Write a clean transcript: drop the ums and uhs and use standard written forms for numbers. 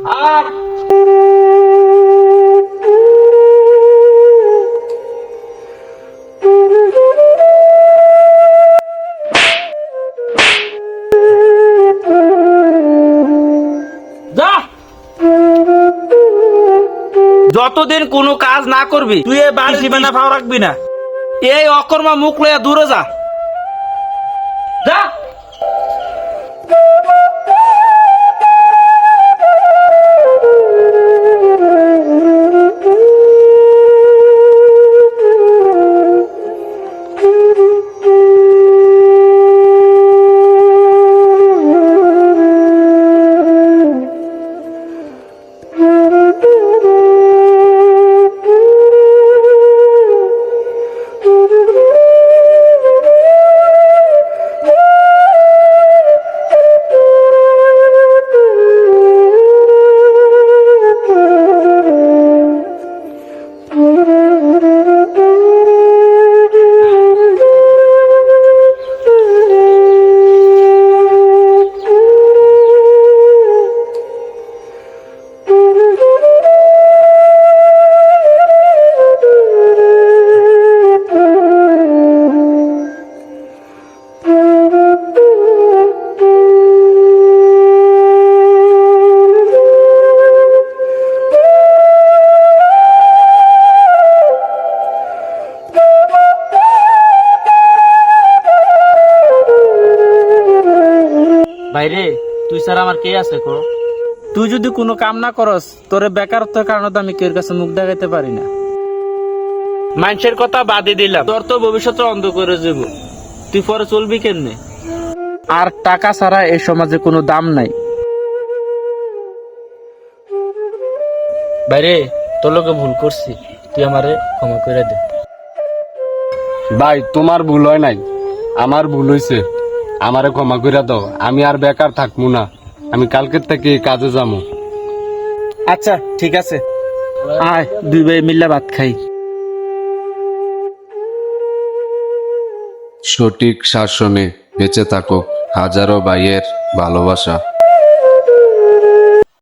আর যা, যতদিন কোনো কাজ না করবি তুই এ বাড়ি সীমানা ভাও রাখবি না। এই অকর্মা মুখ লইয়া দূরে যা যা। ভাইরে, তুই স্যার আমার কে আছে কো? তুই যদি কোনো কাম না করস তোরে বেকারত্বের কারণে তো আমি কেউ কাছে মুখ দেখাইতে পারি না। মানুষের কথা বাদই দিলাম, তোর তো ভবিষ্যৎ অন্ধ করে যাব, তুই পরে চলবি কেমনে? আর টাকা ছাড়া এই সমাজে কোনো দাম নাই। ভাইরে, তোর লোকে ভুল করছি, তুই আমারে ক্ষমা করে দে। ভাই তোমার ভুল হয় নাই, আমার ভুল হয়েছে, আমারে ক্ষমা করে দাও। আমি আর বেকার থাকবো না, আমি কালকের থেকে কাজে যাবো। আচ্ছা ঠিক আছে, আয় দুই ভাই মিল্লা ভাত খাই। সঠিক শাসনে বেঁচে থাকুক হাজারো ভাইয়ের ভালোবাসা।